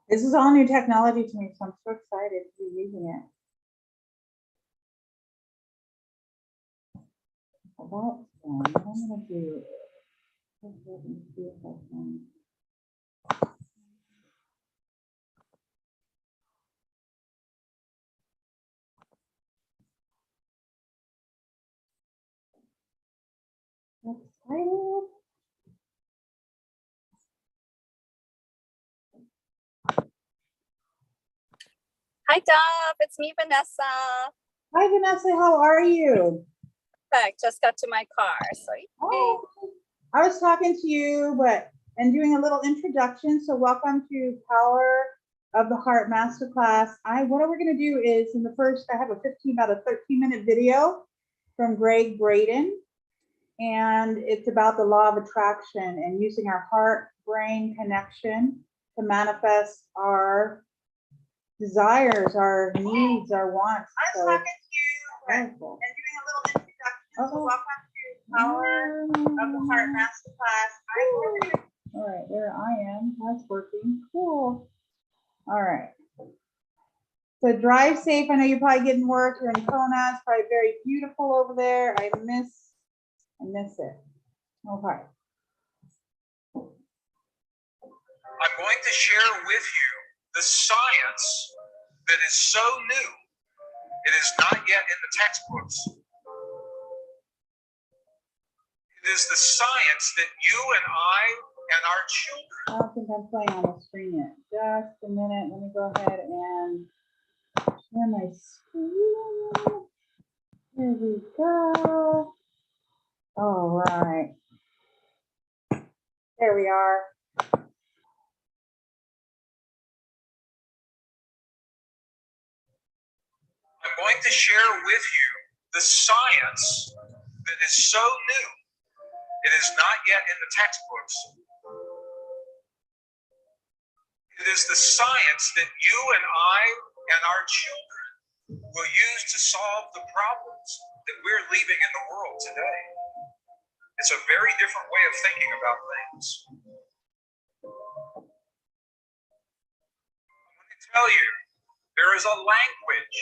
This is all new technology to me, so I'm so excited to be using it. Well, that's done. What I'm going to do is see if I can. Excited. Hi, Dov. It's me, Vanessa. Hi, Vanessa. How are you? Perfect. Just got to my car. So, Oh, I was talking to you, and doing a little introduction. So welcome to Power of the Heart Masterclass. What we're going to do is in the first, I have about a 13-minute video from Greg Braden. And it's about the law of attraction and using our heart-brain connection to manifest our desires, our needs, our wants. I was talking to you and doing a little introduction. So welcome to Power of the Heart Masterclass. All right, there I am. That's working. Cool. All right. So drive safe. I know you're probably getting work. You're in Kona. It's probably very beautiful over there. I miss it. Okay. I'm going to share with you the science that is so new, it is not yet in the textbooks. It is the science that you and I and our children. I don't think I'm playing on the screen yet. Just a minute. Let me go ahead and share my screen. Here we go. All right. There we are. I'm going to share with you the science that is so new, it is not yet in the textbooks. It is the science that you and I and our children will use to solve the problems that we're leaving in the world today. It's a very different way of thinking about things. I'm going to tell you, there is a language.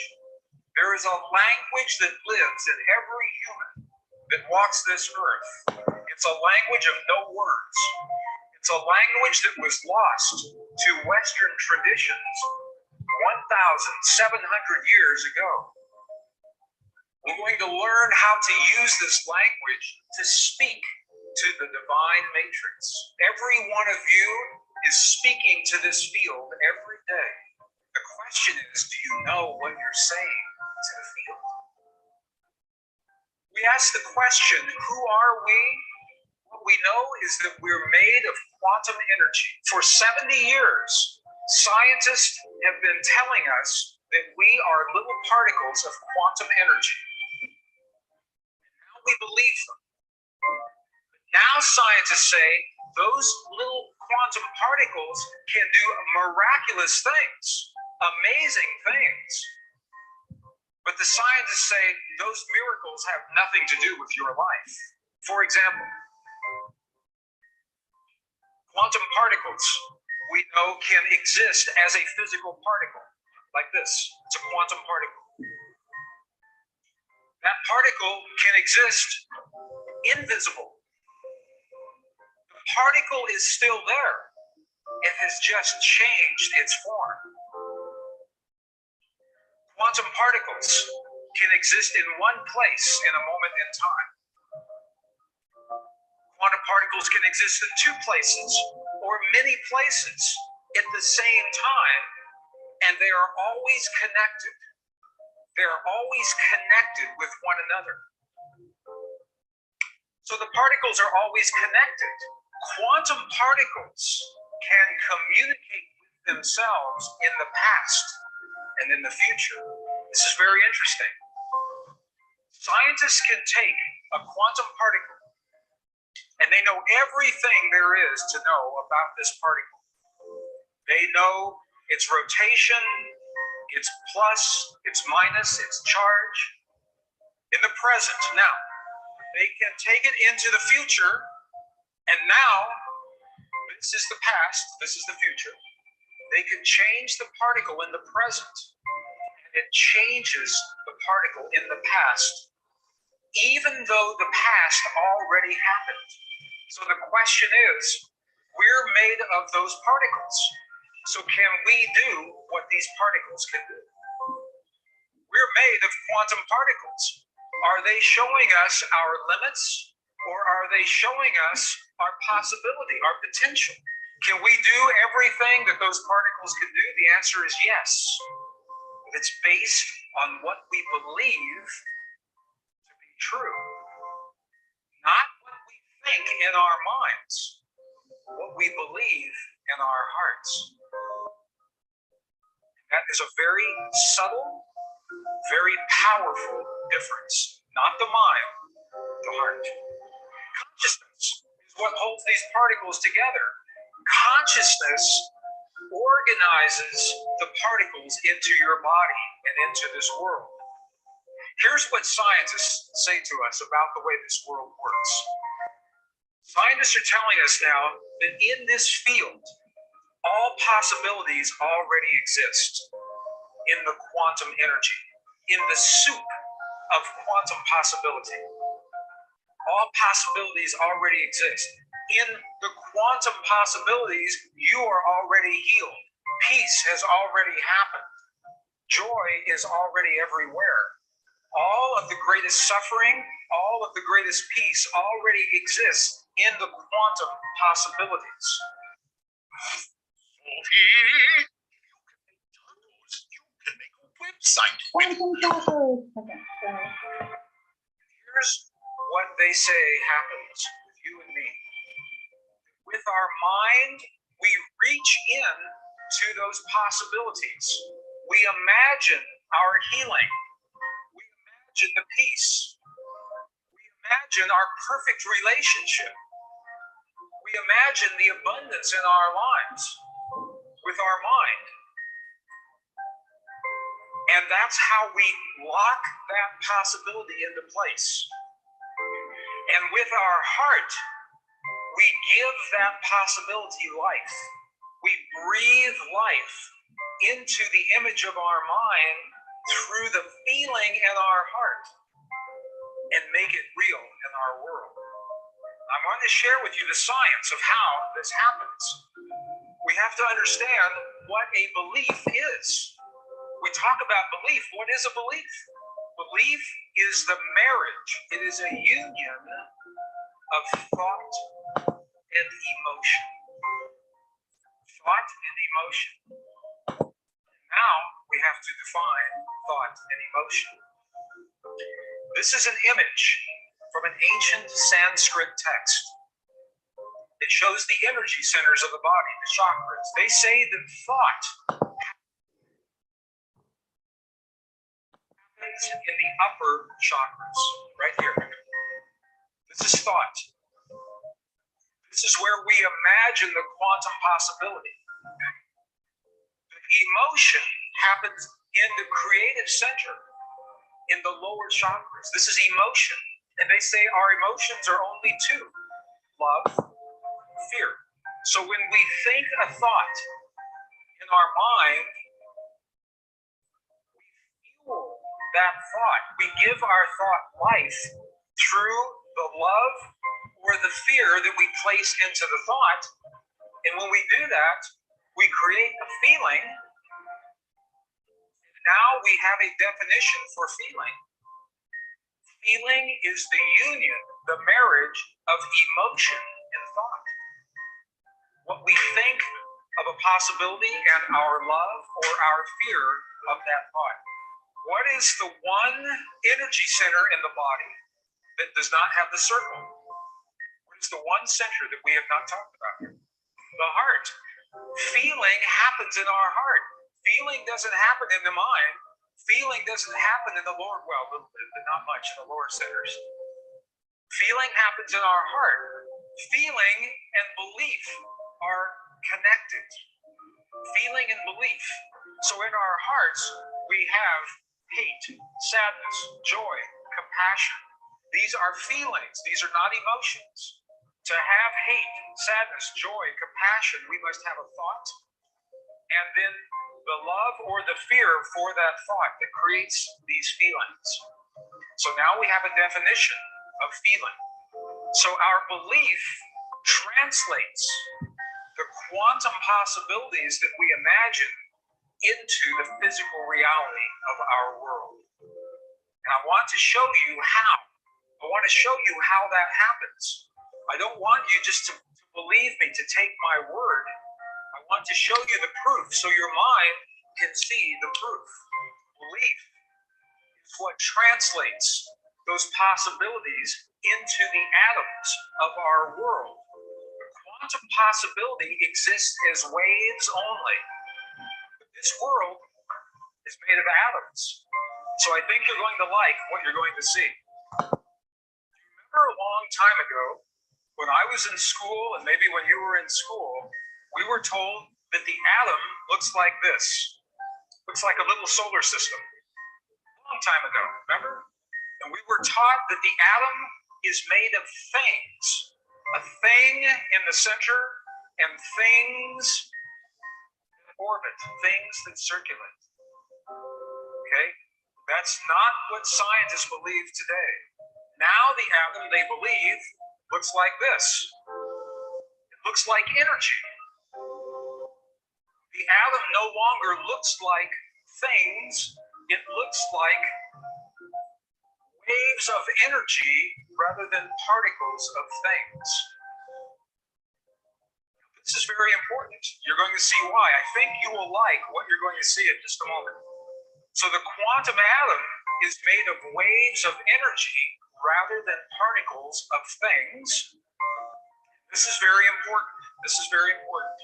There is a language that lives in every human that walks this earth. It's a language of no words. It's a language that was lost to Western traditions 1,700 years ago. We're going to learn how to use this language to speak to the divine matrix. Every one of you is speaking to this field every day. The question is, do you know what you're saying to the field? We ask the question, who are we? What we know is that we're made of quantum energy. For 70 years, scientists have been telling us that we are little particles of quantum energy. Now we believe them. Now scientists say those little quantum particles can do miraculous things, amazing things. But the scientists say those miracles have nothing to do with your life. For example, quantum particles, we know, can exist as a physical particle, like this. It's a quantum particle. That particle can exist invisible. The particle is still there. It has just changed its form. Quantum particles can exist in one place in a moment in time. Quantum particles can exist in two places or many places at the same time, and they are always connected. They are always connected with one another. So the particles are always connected. Quantum particles can communicate with themselves in the past and in the future. This is very interesting. Scientists can take a quantum particle and they know everything there is to know about this particle. They know its rotation, its plus, its minus, its charge in the present. Now, they can take it into the future, and now this is the past, this is the future. They can change the particle in the present, and it changes the particle in the past, even though the past already happened. So the question is, we're made of those particles. So can we do what these particles can do? We're made of quantum particles. Are they showing us our limits, or are they showing us our possibility, our potential? Can we do everything that those particles can do? The answer is yes. But it's based on what we believe to be true, not what we think in our minds, what we believe in our hearts. That is a very subtle, very powerful difference. Not the mind, the heart. Consciousness is what holds these particles together. Consciousness organizes the particles into your body and into this world. Here's what scientists say to us about the way this world works. Scientists are telling us now that in this field, all possibilities already exist in the quantum energy, in the soup of quantum possibility. All possibilities already exist. In the quantum possibilities, you are already healed. Peace has already happened. Joy is already everywhere. All of the greatest suffering, all of the greatest peace already exists in the quantum possibilities. You can make a website. Quantum tacos. Okay, sorry. Here's what they say happens with you and me. With our mind, we reach in to those possibilities. We imagine our healing. We imagine the peace. We imagine our perfect relationship. We imagine the abundance in our lives with our mind. And that's how we lock that possibility into place. And with our heart, we give that possibility life. We breathe life into the image of our mind through the feeling in our heart and make it real in our world. I'm going to share with you the science of how this happens. We have to understand what a belief is. We talk about belief. What is a belief? Belief is the marriage. It is a union of thought and emotion. Thought and emotion. Now we have to define thought and emotion. This is an image from an ancient Sanskrit text. It shows the energy centers of the body, the chakras. They say that thought happens in the upper chakras, right here. This is thought. This is where we imagine the quantum possibility. The emotion happens in the creative center, in the lower chakras. This is emotion. And they say our emotions are only two: love, fear. So when we think a thought in our mind, we fuel that thought. We give our thought life through the love or the fear that we place into the thought. And when we do that, we create a feeling. Now we have a definition for feeling. Feeling is the union, the marriage of emotion and thought. What we think of a possibility and our love or our fear of that thought. What is the one energy center in the body that does not have the circle? What is the one center that we have not talked about here? The heart. Feeling happens in our heart. Feeling doesn't happen in the mind. Feeling doesn't happen in the lower, well, a little bit, but not much in the lower centers. Feeling happens in our heart. Feeling and belief are connected. Feeling and belief. So in our hearts, we have hate, sadness, joy, compassion. These are feelings. These are not emotions. To have hate, sadness, joy, compassion, we must have a thought and then the love or the fear for that thought that creates these feelings. So now we have a definition of feeling. So our belief translates the quantum possibilities that we imagine into the physical reality of our world. And I want to show you how. I want to show you how that happens. I don't want you just to believe me, to take my word. I want to show you the proof so your mind can see the proof. Belief is what translates those possibilities into the atoms of our world. The quantum possibility exists as waves only. This world is made of atoms. So I think you're going to like what you're going to see. Remember a long time ago, when I was in school, and maybe when you were in school, we were told that the atom looks like this. Looks like a little solar system. A long time ago, remember? And we were taught that the atom is made of things. A thing in the center and things that orbit, things that circulate. Okay? That's not what scientists believe today. Now the atom, they believe, looks like this. It looks like energy. The atom no longer looks like things. It looks like waves of energy rather than particles of things. This is very important. You're going to see why. I think you will like what you're going to see in just a moment. So the quantum atom is made of waves of energy rather than particles of things. This is very important. This is very important.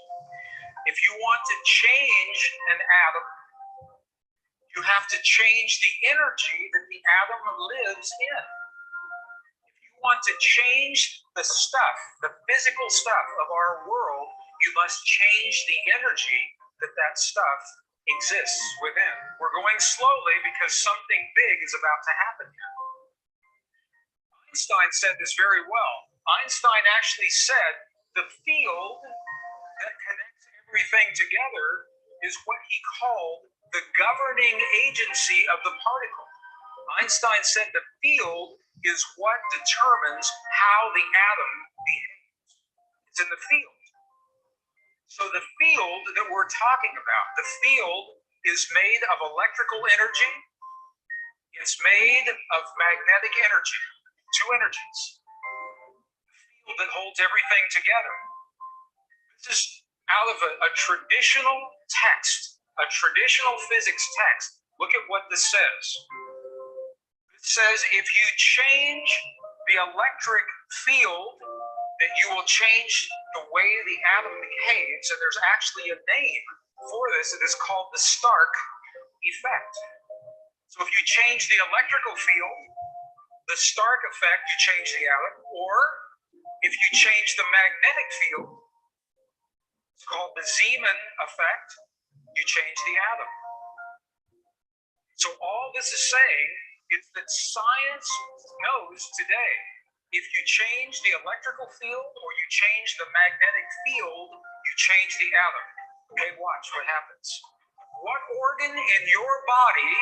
If you want to change an atom, you have to change the energy that the atom lives in. If you want to change the stuff, the physical stuff of our world, you must change the energy that that stuff exists within. We're going slowly because something big is about to happen here. Einstein said this very well. Einstein actually said the field that connects everything together is what he called the governing agency of the particle. Einstein said the field is what determines how the atom behaves. It's in the field. So the field that we're talking about, the field is made of electrical energy. It's made of magnetic energy, two energies. The field that holds everything together. This is out of a traditional text, a traditional physics text. Look at what this says. It says if you change the electric field, that you will change the way the atom behaves, and there's actually a name for this. It is called the Stark effect. So if you change the electrical field, the Stark effect, you change the atom, or if you change the magnetic field, it's called the Zeeman effect, you change the atom. So all this is saying is that science knows today, if you change the electrical field or you change the magnetic field, you change the atom. Okay, watch what happens. What organ in your body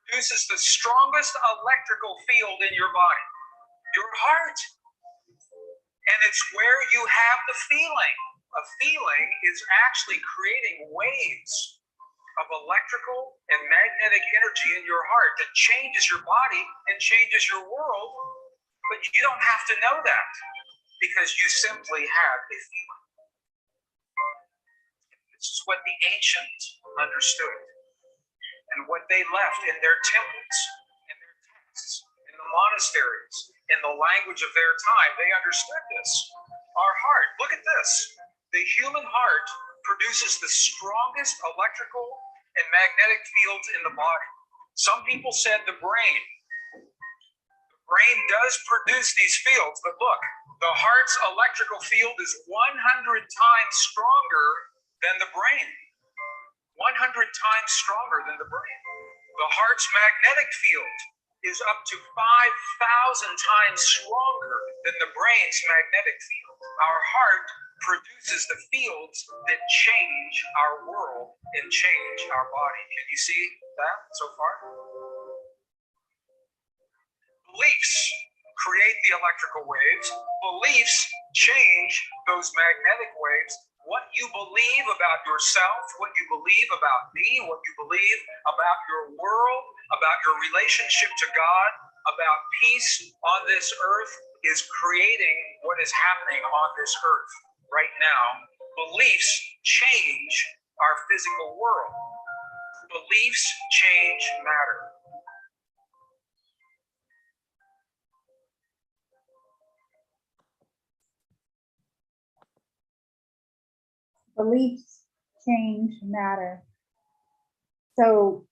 produces the strongest electrical field in your body? Your heart. And it's where you have the feeling. A feeling is actually creating waves of electrical and magnetic energy in your heart that changes your body and changes your world. But you don't have to know that because you simply have a feeling. This is what the ancients understood and what they left in their temples, in their texts, in the monasteries, in the language of their time. They understood this. Our heart, look at this. The human heart produces the strongest electrical and magnetic fields in the body. Some people said the brain. Brain does produce these fields, but look, the heart's electrical field is 100 times stronger than the brain. 100 times stronger than the brain. The heart's magnetic field is up to 5,000 times stronger than the brain's magnetic field. Our heart produces the fields that change our world and change our body. Can you see that so far? Beliefs create the electrical waves. Beliefs change those magnetic waves. What you believe about yourself, what you believe about me, what you believe about your world, about your relationship to God, about peace on this earth is creating what is happening on this earth right now. Beliefs change our physical world. Beliefs change matter. Beliefs change matter. So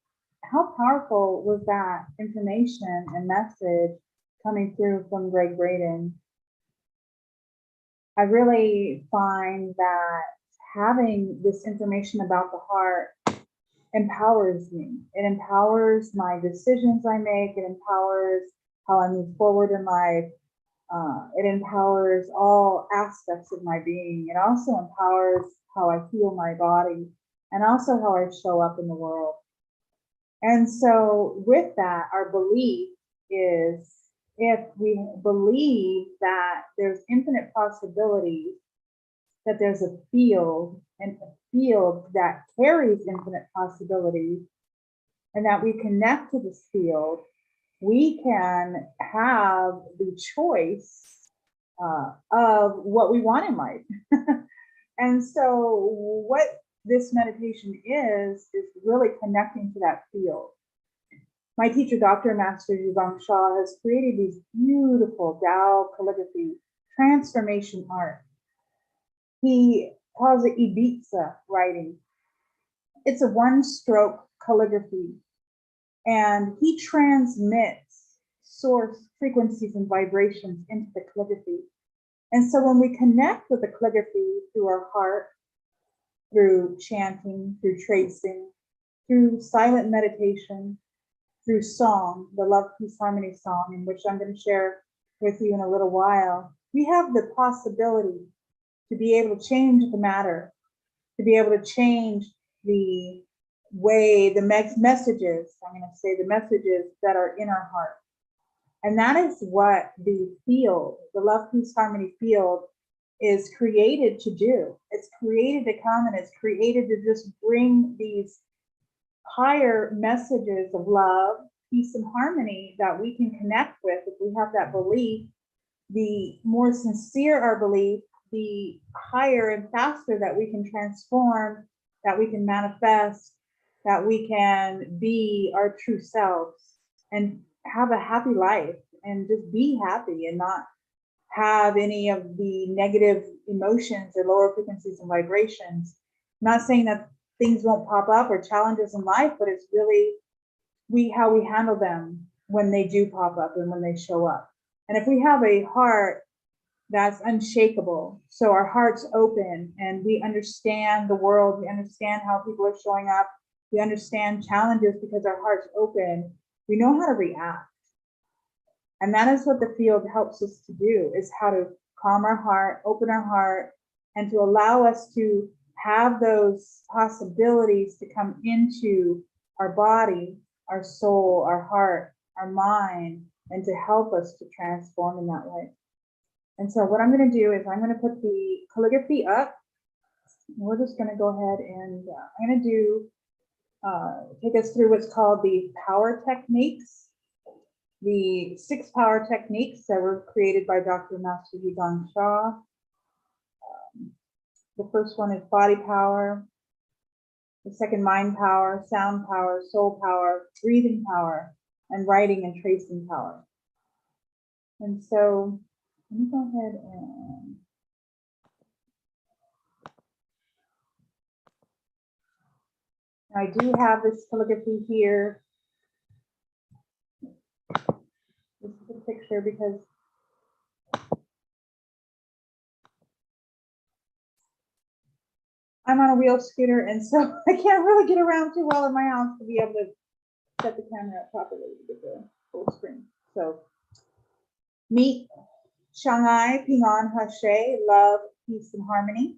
how powerful was that information and message coming through from Greg Braden? I really find that having this information about the heart empowers me. It empowers my decisions I make. It empowers how I move forward in life. It empowers all aspects of my being. It also empowers how I feel my body and also how I show up in the world. And so with that, our belief is, if we believe that there's infinite possibilities, that there's a field, and a field that carries infinite possibilities, and that we connect to this field, we can have the choice of what we want in life. And so what this meditation is really connecting to that field. My teacher, Dr. Master Yubang Shah, has created these beautiful Tao calligraphy transformation art. He calls it Ibiza writing. It's a one-stroke calligraphy, and he transmits source frequencies and vibrations into the calligraphy. And so when we connect with the calligraphy through our heart, through chanting, through tracing, through silent meditation, through song, the Love, Peace, Harmony song, in which I'm going to share with you in a little while, we have the possibility to be able to change the matter, to be able to change the way, the messages, I'm going to say the messages that are in our heart. And that is what the field, the Love, Peace, Harmony field, is created to do. It's created to come, and it's created to just bring these higher messages of love, peace, and harmony that we can connect with. If we have that belief, the more sincere our belief, the higher and faster that we can transform, that we can manifest, that we can be our true selves and have a happy life and just be happy and not have any of the negative emotions or lower frequencies and vibrations. I'm not saying that things won't pop up or challenges in life, but it's really how we handle them when they do pop up and when they show up. And if we have a heart that's unshakable, so our heart's open and we understand the world, we understand how people are showing up, we understand challenges because our heart's open, we know how to react. And that is what the field helps us to do, is how to calm our heart, open our heart, and to allow us to have those possibilities to come into our body, our soul, our heart, our mind, and to help us to transform in that way. And so what I'm going to do is I'm going to put the calligraphy up. We're just going to go ahead and I'm going to do, take us through what's called the power techniques. The 6 power techniques that were created by Dr. Master Yubang Shah. The first one is body power. The second, mind power, sound power, soul power, breathing power, and writing and tracing power. And so let me go ahead and I do have this calligraphy here. This is a picture because I'm on a wheel scooter, and so I can't really get around too well in my house to be able to set the camera up properly to get the full screen. So, meet Shanghai Pingan Hashe, love, peace, and harmony.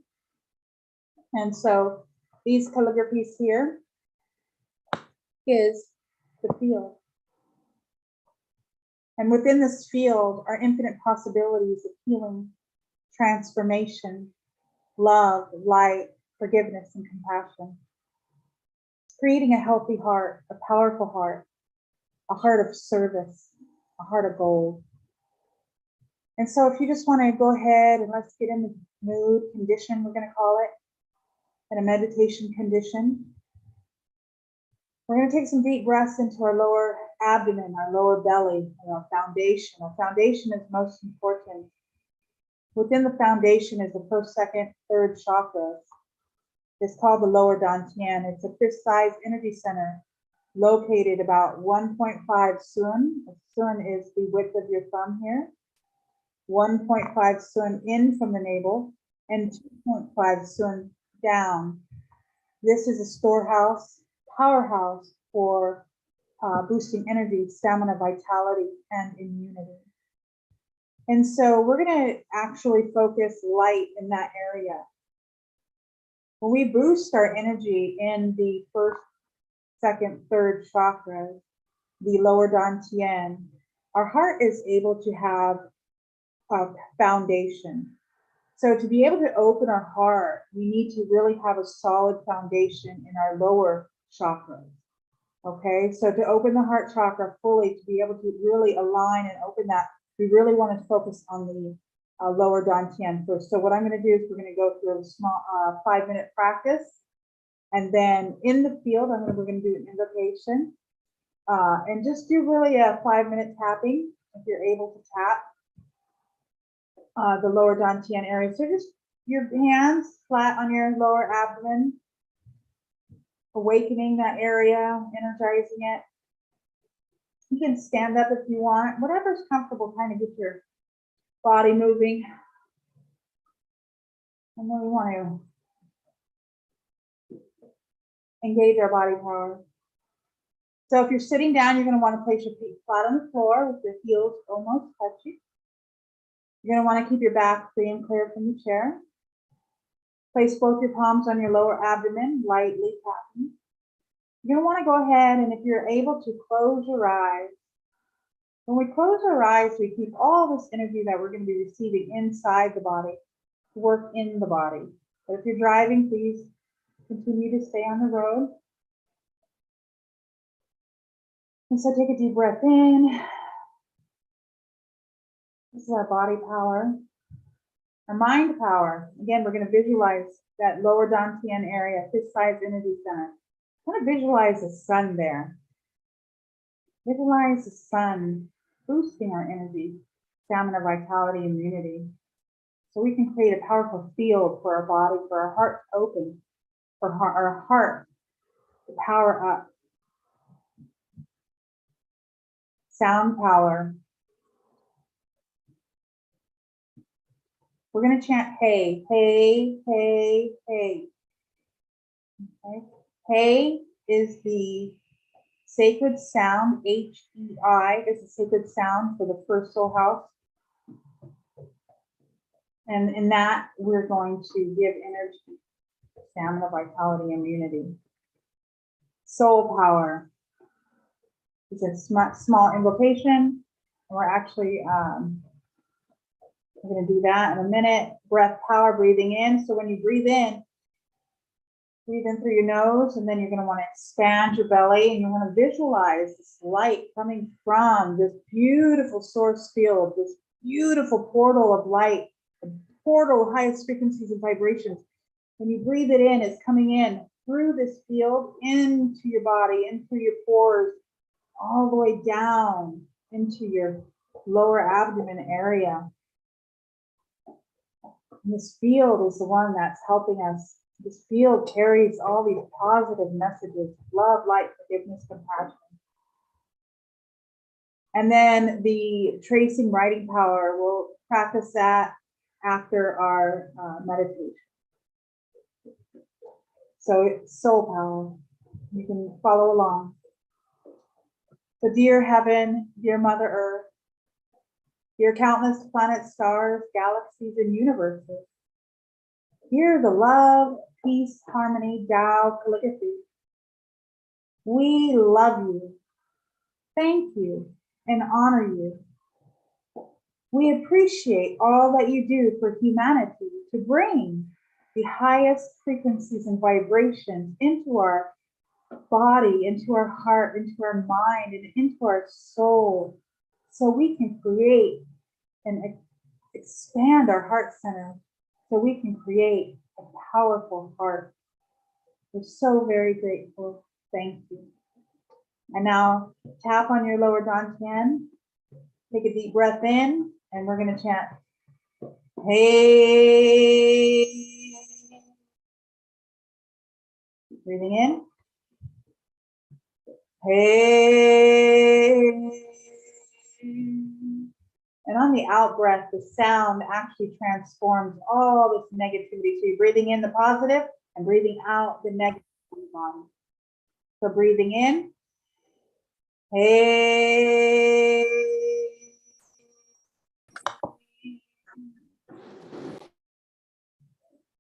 And so these calligraphies here is the field. And within this field are infinite possibilities of healing, transformation, love, light, forgiveness, and compassion. Creating a healthy heart, a powerful heart, a heart of service, a heart of gold. And so if you just want to go ahead and let's get in the mood, condition, we're going to call it, in a meditation condition. We're going to take some deep breaths into our lower abdomen, our lower belly, and our foundation. Our foundation is most important. Within the foundation is the first, second, third chakras. It's called the lower dantian. It's a fist-sized energy center located about 1.5 sun. Sun is the width of your thumb here. 1.5 sun in from the navel and 2.5 sun down. This is a storehouse, powerhouse for boosting energy, stamina, vitality, and immunity. And so we're going to actually focus light in that area. When we boost our energy in the first, second, third chakras, the lower dantian, our heart is able to have a foundation. So to be able to open our heart, we need to really have a solid foundation in our lower chakras. Okay, so to open the heart chakra fully, to be able to really align and open that, we really want to focus on the lower dantian first. So what I'm going to do is we're going to go through a small 5-minute practice. And then in the field, we're going to do an invocation and just do really a 5-minute tapping if you're able to tap the lower dantian area. So just your hands flat on your lower abdomen, awakening that area, energizing it. You can stand up if you want, whatever's comfortable, kind of get your body moving. And then we want to engage our body power. So if you're sitting down, you're going to want to place your feet flat on the floor with your heels almost touching. You're going to want to keep your back free and clear from the chair. Place both your palms on your lower abdomen, lightly tapping. You're going to want to go ahead, and if you're able to close your eyes. When we close our eyes, we keep all this energy that we're going to be receiving inside the body to work in the body. But if you're driving, please continue to stay on the road. And so take a deep breath in. This is our body power. Our mind power. Again, we're going to visualize that lower dantian area, fist-sized energy center. I want to visualize the sun there. Visualize the sun boosting our energy, stamina, vitality, immunity. So we can create a powerful field for our body, for our heart to open, for our heart to power up. Sound power. We're going to chant hey, hey, hey, hey. Okay. Hey is the sacred sound, H-E-I is the sacred sound for the first soul house. And in that, we're going to give energy, stamina, vitality, immunity. Soul power is a small invocation. And we're actually we're going to do that in a minute. Breath power, breathing in. So when you breathe in through your nose, and then you're going to want to expand your belly, and you want to visualize this light coming from this beautiful source field, this beautiful portal of light, a portal of highest frequencies and vibrations. When you breathe it in, it's coming in through this field into your body, in through your pores, all the way down into your lower abdomen area. And this field is the one that's helping us. This field carries all these positive messages: love, light, forgiveness, compassion. And then the tracing writing power, we'll practice that after our meditation. So it's soul power. You can follow along. So dear heaven, dear Mother Earth, dear countless planets, stars, galaxies, and universes, Hear the love, peace, harmony, Tao calligraphy. We love you, thank you, and honor you. We appreciate all that you do for humanity to bring the highest frequencies and vibrations into our body, into our heart, into our mind, and into our soul, so we can create and expand our heart center, so we can create a powerful heart. We're so very grateful. Thank you. And now tap on your lower dantian, take a deep breath in, and we're going to chant, hey. Breathing in. Hey. And on the out breath, the sound actually transforms all this negativity. So you're breathing in the positive and breathing out the negative. So breathing in. Hey.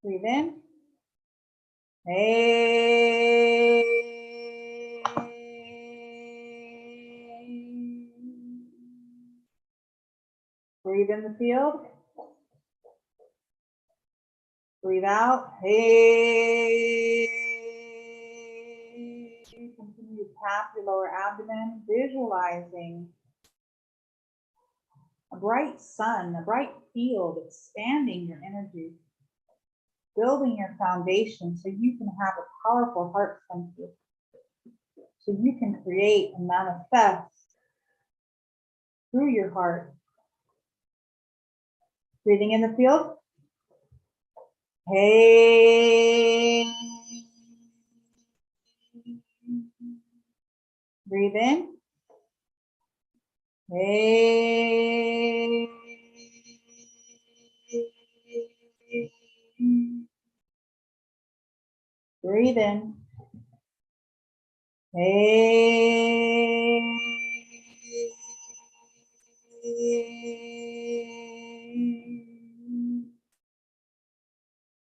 Breathe in. Hey. Breathe in the field. Breathe out. Hey. Continue to tap your lower abdomen, visualizing a bright sun, a bright field, expanding your energy, building your foundation so you can have a powerful heart center, so you can create and manifest through your heart. Breathing in the field. Hey. Breathe in. Hey. Breathe in. Hey.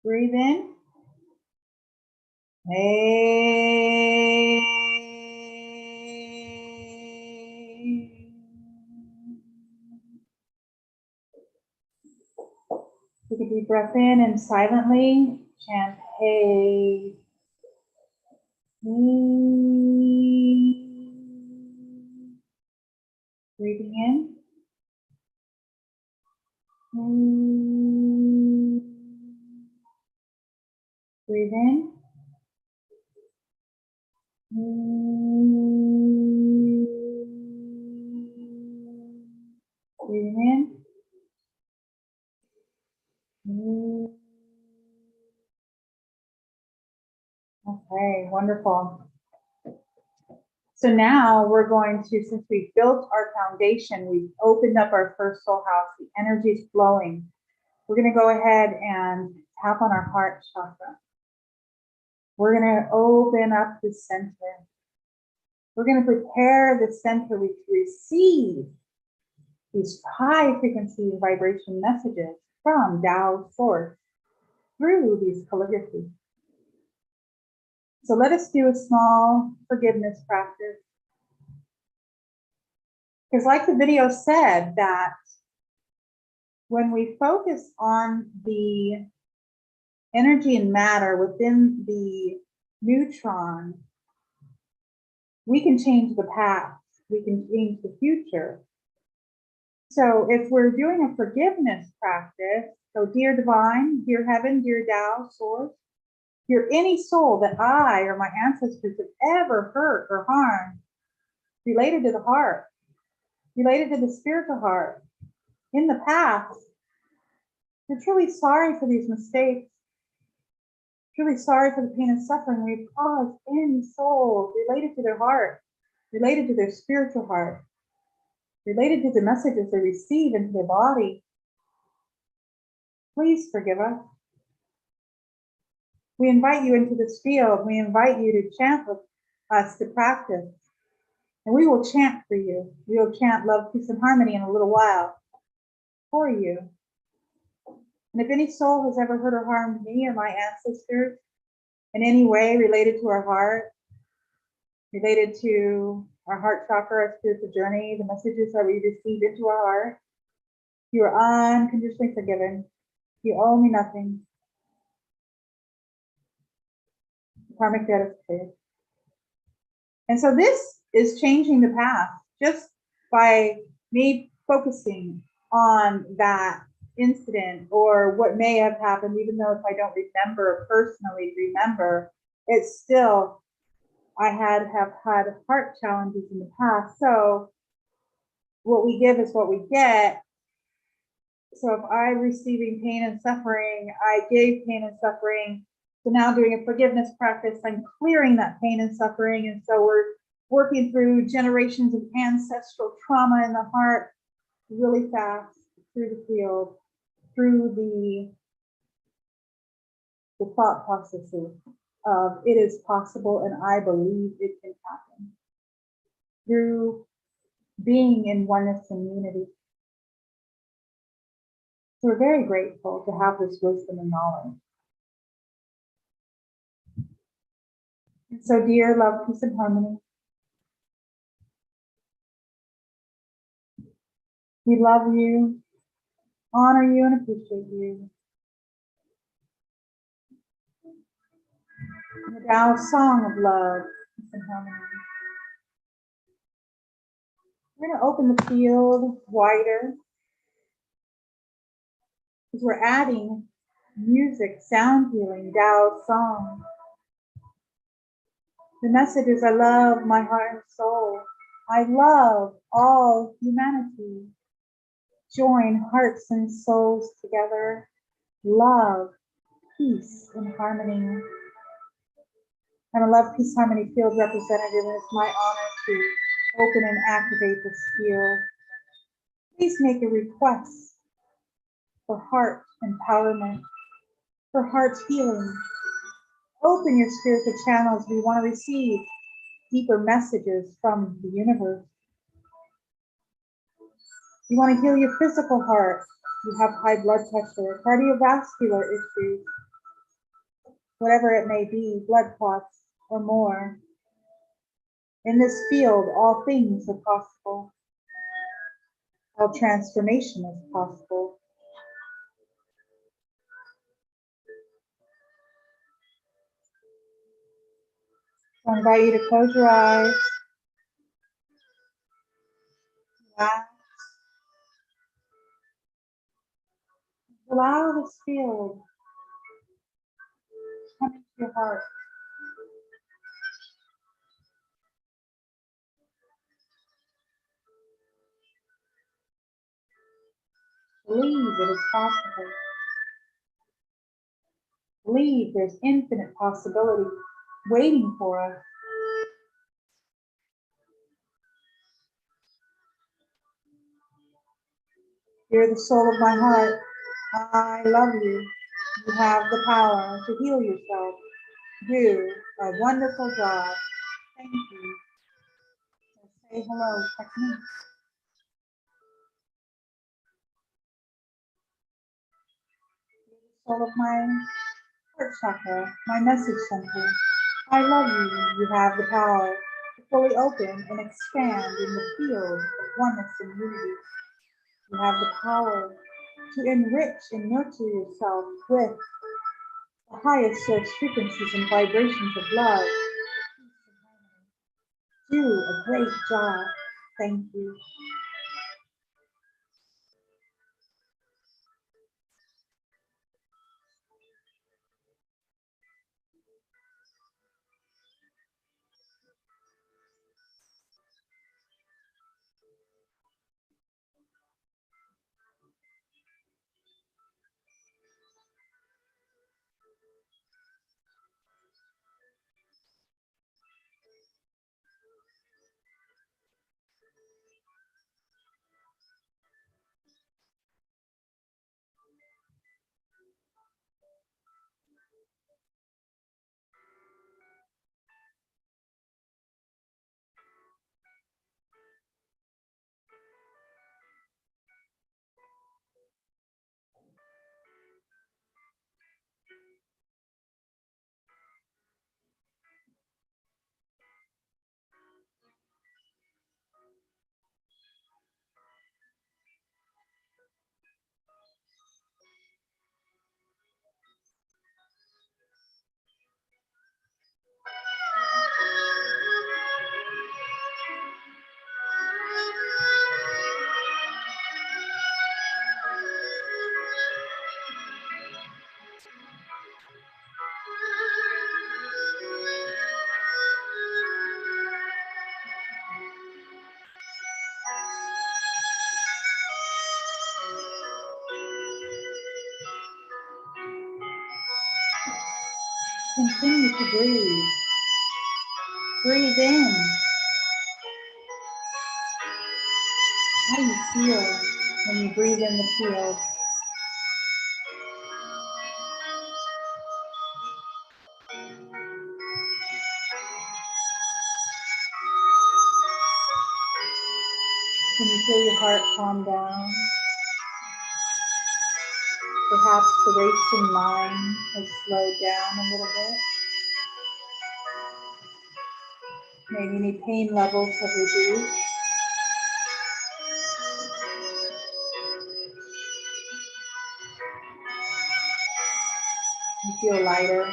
Breathe in. Hey. Take a deep breath in and silently chant hey. Breathing in. Breathe in. Breathing in. Okay, wonderful. So now we're going to, since we've built our foundation, we've opened up our first soul house, the energy is flowing. We're going to go ahead and tap on our heart chakra. We're going to open up the center. We're going to prepare the center to receive these high frequency vibration messages from Tao source through these calligraphy. So let us do a small forgiveness practice. Because like the video said, that when we focus on the energy and matter within the neutron, we can change the past, we can change the future. So if we're doing a forgiveness practice, so dear divine, dear heaven, dear Tao source, dear any soul that I or my ancestors have ever hurt or harmed, related to the heart, related to the spiritual heart, in the past, we're truly sorry for these mistakes, truly sorry for the pain and suffering we've caused any soul related to their heart, related to their spiritual heart, related to the messages they receive into their body. Please forgive us. We invite you into this field. We invite you to chant with us, to practice. And we will chant for you. We will chant love, peace, and harmony in a little while for you. And if any soul has ever hurt or harmed me or my ancestors in any way related to our heart, related to our heart chakra, our spiritual journey, the messages that we receive into our heart, you are unconditionally forgiven. You owe me nothing. The karmic debt is clear. And so this is changing the past just by me focusing on that incident or what may have happened, even though if I don't personally remember, it's still, I have had heart challenges in the past. So what we give is what we get. So if I'm receiving pain and suffering, I gave pain and suffering. So now doing a forgiveness practice, I'm clearing that pain and suffering. And so we're working through generations of ancestral trauma in the heart really fast through the field, through the thought processes of it is possible and I believe it can happen. Through being in oneness and unity. So we're very grateful to have this wisdom and knowledge. And so dear love, peace, and harmony, we love you, honor you, and appreciate you. The Tao song of love, peace, and harmony. We're going to open the field wider because we're adding music, sound healing, Tao song. The message is, I love my heart and soul. I love all humanity. Join hearts and souls together. Love, peace, and harmony. I'm a Love, Peace, Harmony field representative, and it's my honor to open and activate this field. Please make a request for heart empowerment, for heart healing. Open your spiritual channels. We want to receive deeper messages from the universe. You want to heal your physical heart. You have high blood pressure, cardiovascular issues, whatever it may be, blood clots or more. In this field, all things are possible. All transformation is possible. So I invite you to close your eyes. Relax. Allow this field to come into your heart. Believe it is possible. Believe there's infinite possibility waiting for us. You're the soul of my heart. I love you. You have the power to heal yourself. Do a wonderful job. Thank you. So say hello, technique. You're the soul of my heart chakra, my message center. I love you. You have the power to fully open and expand in the field of oneness and unity. You have the power to enrich and nurture yourself with the highest source frequencies and vibrations of love. Do a great job. Thank you. continue to breathe. Breathe in. How do you feel when you breathe in the field? Can you feel your heart calm down? Perhaps the racing mind has slowed down a little bit. Maybe any pain levels have reduced. You feel lighter.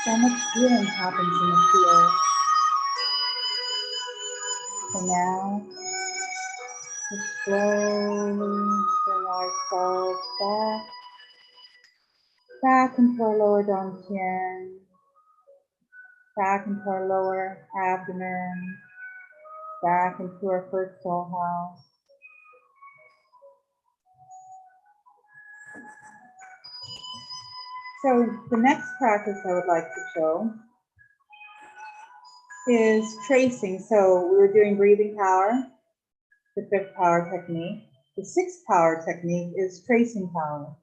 So much healing happens in the field. So now, just slowly bring ourselves back into our lower dantian, back into our lower abdomen, back into our first soul house. So the next practice I would like to show is tracing. So we were doing breathing power, the 5th power technique. The 6th power technique is tracing power.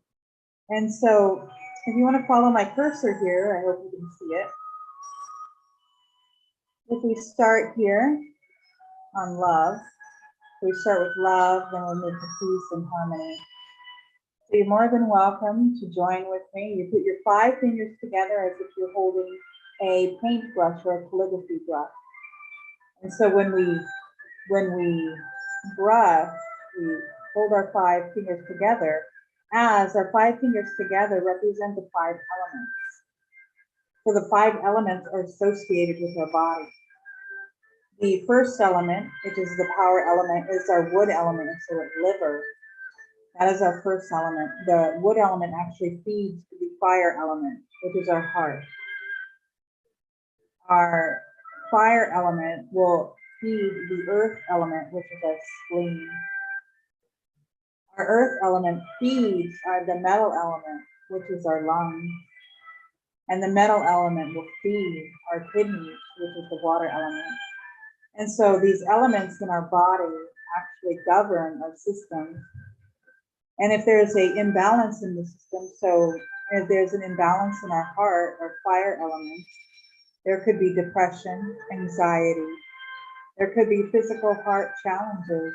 And so if you want to follow my cursor here, I hope you can see it. If we start here on love, we start with love, then we'll move to peace and harmony. So you're more than welcome to join with me. You put your 5 fingers together as if you're holding a paintbrush or a calligraphy brush. And so when we brush, we hold our 5 fingers together, as our 5 fingers together represent the 5 elements. So the 5 elements are associated with our body. The first element, which is the power element, is our wood element, so it's liver. That is our first element. The wood element actually feeds the fire element, which is our heart. Our fire element will feed the earth element, which is our spleen. Our earth element feeds the metal element, which is our lungs. And the metal element will feed our kidneys, which is the water element. And so these elements in our body actually govern our systems. And if there's an imbalance in the system, so if there's an imbalance in our heart, our fire element, there could be depression, anxiety. There could be physical heart challenges,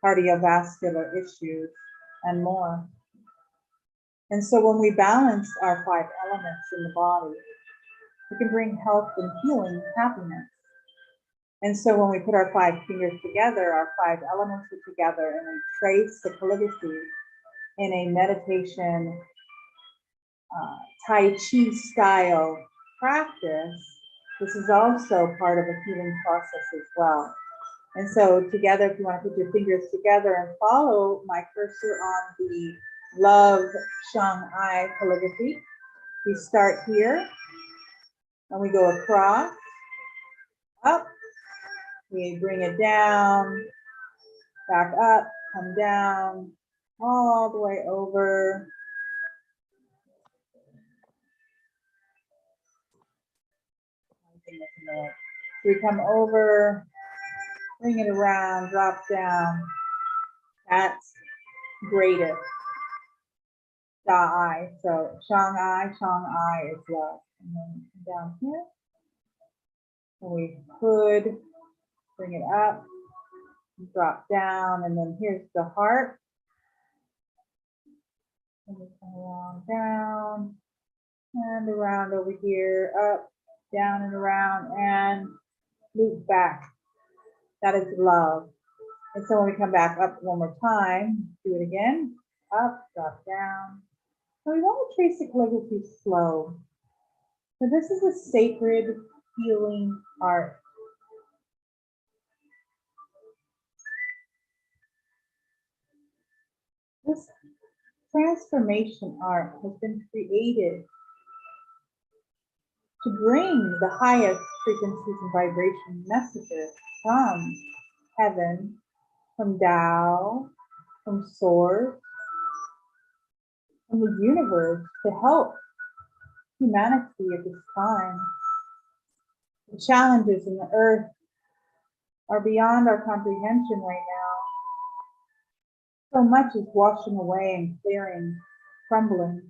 cardiovascular issues, and more. And so when we balance our 5 elements in the body, we can bring health and healing, happiness. And so when we put our 5 fingers together, our 5 elements are together, and we trace the calligraphy in a meditation, Tai Chi style practice, this is also part of a healing process as well. And so together, if you want to put your fingers together and follow my cursor on the Love Shang-Ai calligraphy, we start here and we go across, up, we bring it down, back up, come down, all the way over. So we come over, bring it around, drop down. That's greatest. Da-I. So Shang-Ai is love. And then down here. And we could bring it up, drop down, and then here's the heart. And we come around, down, and around over here, up, down and around, and loop back. That is love. And so when we come back up one more time, do it again, up, drop down. So we want to trace the calligraphy slow. So this is a sacred healing art. This transformation art has been created to bring the highest frequencies and vibration messages from heaven, from Tao, from Source, from the universe to help humanity at this time. The challenges in the earth are beyond our comprehension right now. So much is washing away and clearing, crumbling,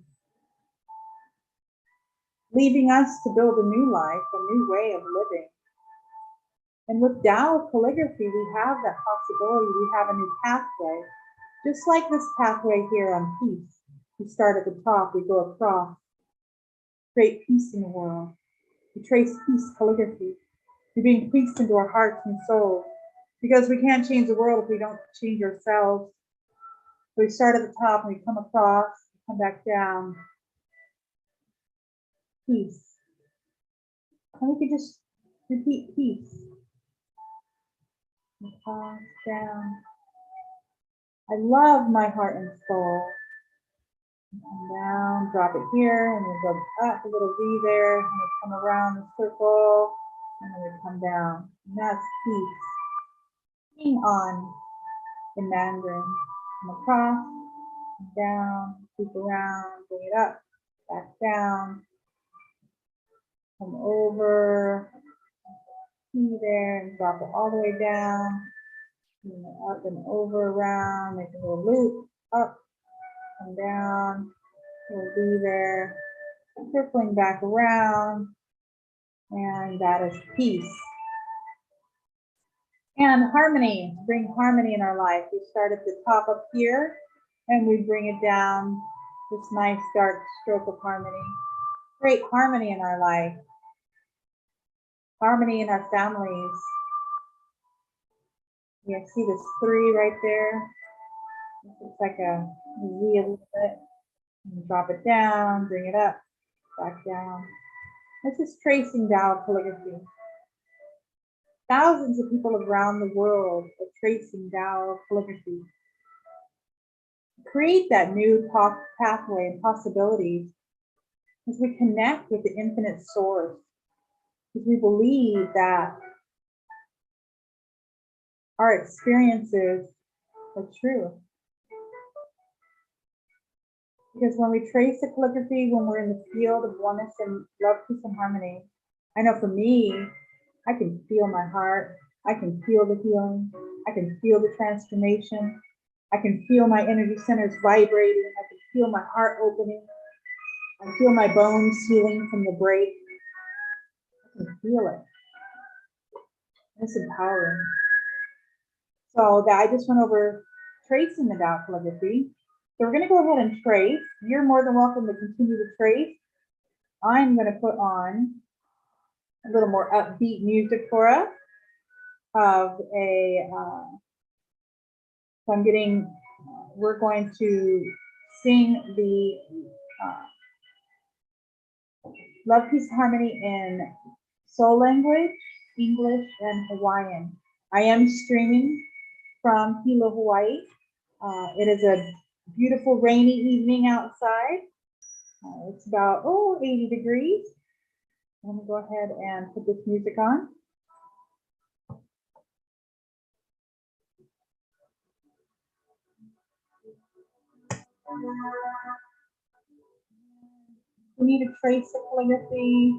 leaving us to build a new life, a new way of living. And with Tao calligraphy, we have that possibility. We have a new pathway, just like this pathway here on peace. We start at the top, we go across, create peace in the world. We trace peace calligraphy. We bring peace into our hearts and souls, because we can't change the world if we don't change ourselves. So we start at the top and we come across, come back down. Peace. And we can just repeat peace. Across, down. I love my heart and soul. Come down, drop it here, and we'll go up a little V there, and we come around the circle, and then we come down. And that's peace. Being on in Mandarin. Come across, down, keep around, bring it up, back down, come over, P there, and drop it all the way down, and up and over, around, make a little loop, up, come down, we'll be there, circling back around, and that is peace. And harmony, bring harmony in our life. We start at the top up here, And we bring it down, this nice dark stroke of harmony. Great harmony in our life. Harmony in our families. Yeah, see this 3 right there? It's like a Z a little bit. And drop it down, bring it up, back down. This is tracing Tao calligraphy. Thousands of people around the world are tracing Tao calligraphy. Create that new pathway and possibilities as we connect with the infinite source. Because we believe that our experiences are true. Because when we trace the calligraphy, when we're in the field of oneness and love, peace, and harmony, I know for me, I can feel my heart. I can feel the healing. I can feel the transformation. I can feel my energy centers vibrating. I can feel my heart opening. I feel my bones healing from the break. I can feel it. It's empowering. So I just went over tracing the Tao calligraphy. So we're going to go ahead and trace. You're more than welcome to continue to trace. I'm going to put on a little more upbeat music for us of a, so we're going to sing the Love, Peace, Harmony in soul language, English, and Hawaiian. I am streaming from Hilo, Hawaii. It is a beautiful rainy evening outside. It's about 80 degrees. I'm gonna go ahead and put this music on. We need to trace the calligraphy.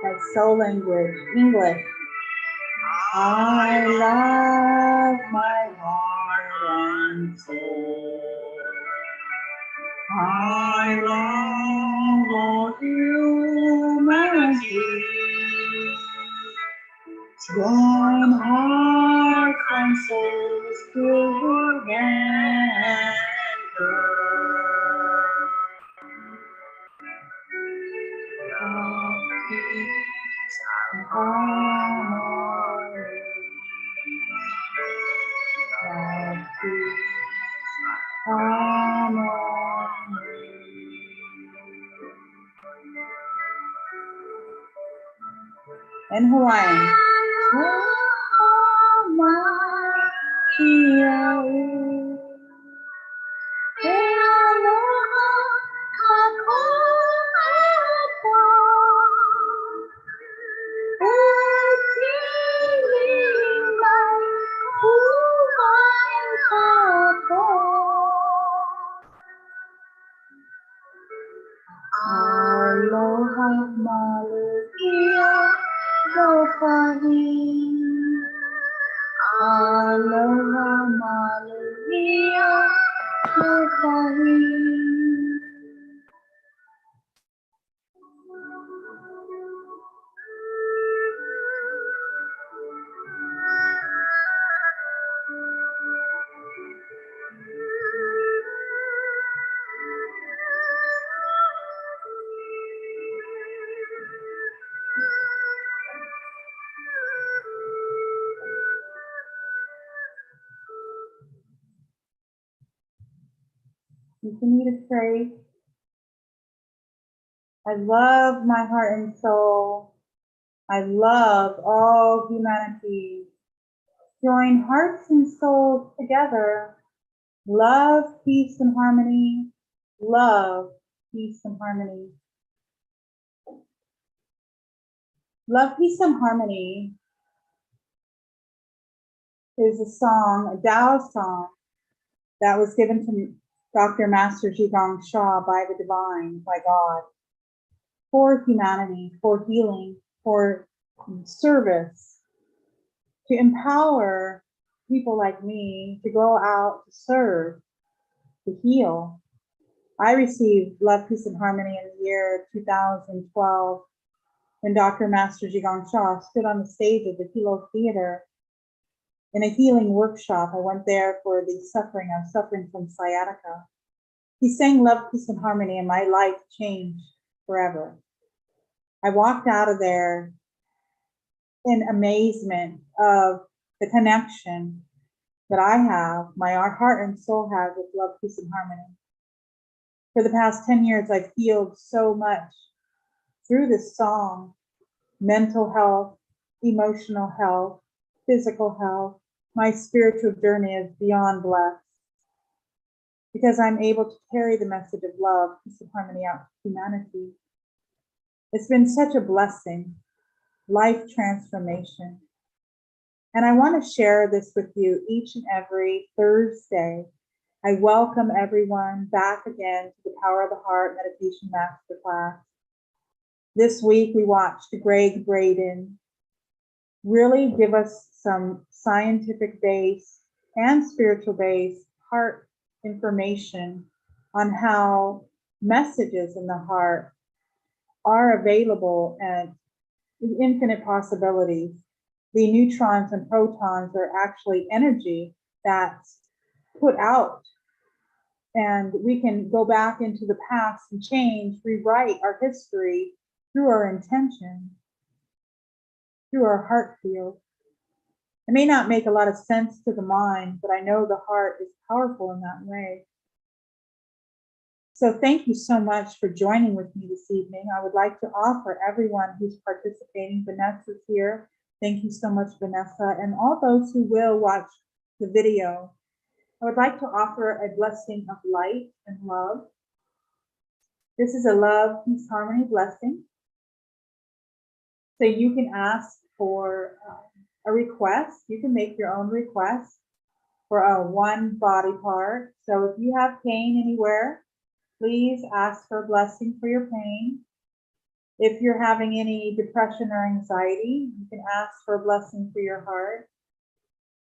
That's soul language, English. I love my heart and soul. I love all humanity. Join hearts and souls together. Peace and harmony. Love, peace, harmony. In Hawaiian. Aloha malukia lokahi. Aloha malukia Continue to pray. I love my heart and soul. I love all humanity. Join hearts and souls together. Love, peace, and harmony. Love, peace, and harmony. Love, peace, and harmony is a song, a Tao song, that was given to Dr. Master Zhigong Shah by the divine, by God, for humanity, for healing, for service, to empower people like me to go out to serve, to heal. I received Love, Peace, and Harmony in the year 2012 when Dr. Master Zhigong Shah stood on the stage of the Hilo Theater in a healing workshop. I went there for the suffering. I was suffering from sciatica. He sang Love, Peace, and Harmony, and my life changed forever. I walked out of there in amazement of the connection that I have, my heart and soul has with love, peace, and harmony. For the past 10 years, I've healed so much through this song: mental health, emotional health, physical health. My spiritual journey is beyond blessed because I'm able to carry the message of love, peace, and harmony out to humanity. It's been such a blessing, life transformation. And I want to share this with you each and every Thursday. I welcome everyone back again to the Power of the Heart Meditation Masterclass. This week we watched Greg Braden really give us some scientific base and spiritual base heart information on how messages in the heart are available and infinite possibilities. The neutrons and protons are actually energy that's put out, and we can go back into the past and change, rewrite our history through our intention, through our heart field. It may not make a lot of sense to the mind, but I know the heart is powerful in that way. So thank you so much for joining with me this evening. I would like to offer everyone who's participating, Vanessa's here. Thank you so much, Vanessa, and all those who will watch the video. I would like to offer a blessing of light and love. This is a love, peace, harmony blessing. So you can ask for a request. You can make your own request for one body part. So if you have pain anywhere, please ask for a blessing for your pain. If you're having any depression or anxiety, you can ask for a blessing for your heart.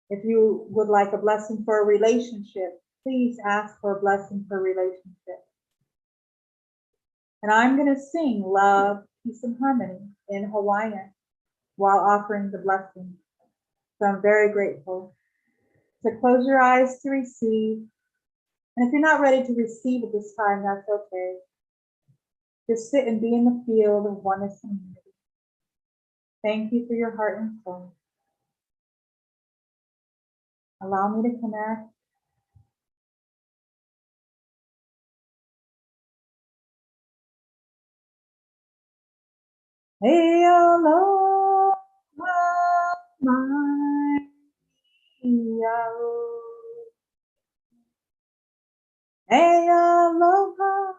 If you would like a blessing for a relationship, please ask for a blessing for a relationship. And I'm going to sing Love, Peace, and Harmony in Hawaiian while offering the blessing. So I'm very grateful. So close your eyes to receive. And if you're not ready to receive at this time, that's okay. Just sit and be in the field of oneness and unity. Thank you for your heart and soul. Allow me to connect. Hey, aloha, my yao. Hey, aloha,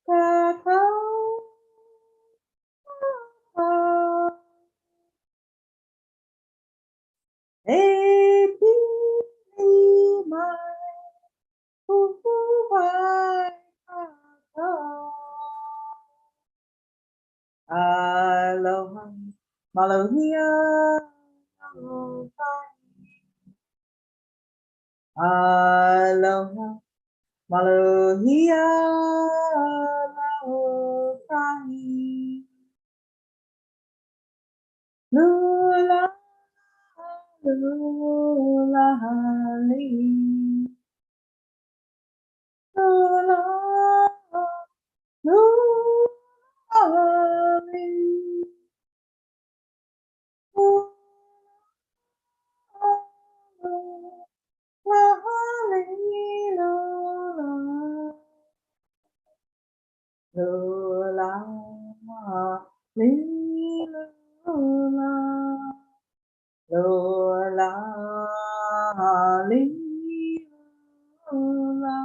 kakao. Hey, be my aloha, malohia, aloha, malohia, lula, lula, li. Lula, lula, li. Lola, Lola, Lola.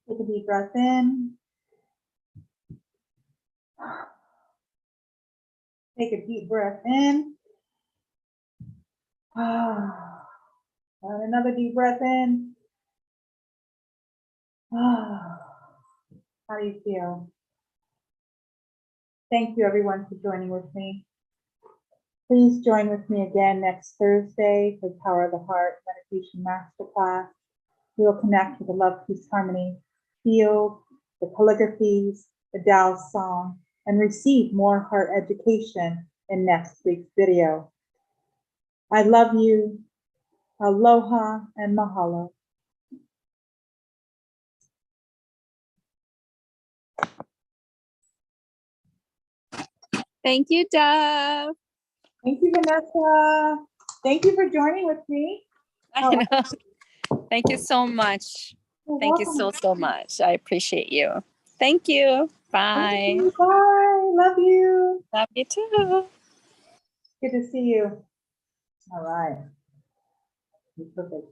Take a deep breath in. Take a deep breath in. And another deep breath in. How do you feel? Thank you everyone for joining with me. Please join with me again next Thursday for Power of the Heart Meditation Masterclass. We will connect with the Love, Peace, Harmony field, the calligraphies, the Tao song, and receive more heart education in next week's video. I love you. Aloha and mahalo. Thank you, Dove. Thank you, Vanessa. Thank you for joining with me. I know. Thank you so much. You're Thank you welcome. so much. I appreciate you. Thank you. Bye. Bye. Love you. Love you too. Good to see you. All right. Perfect.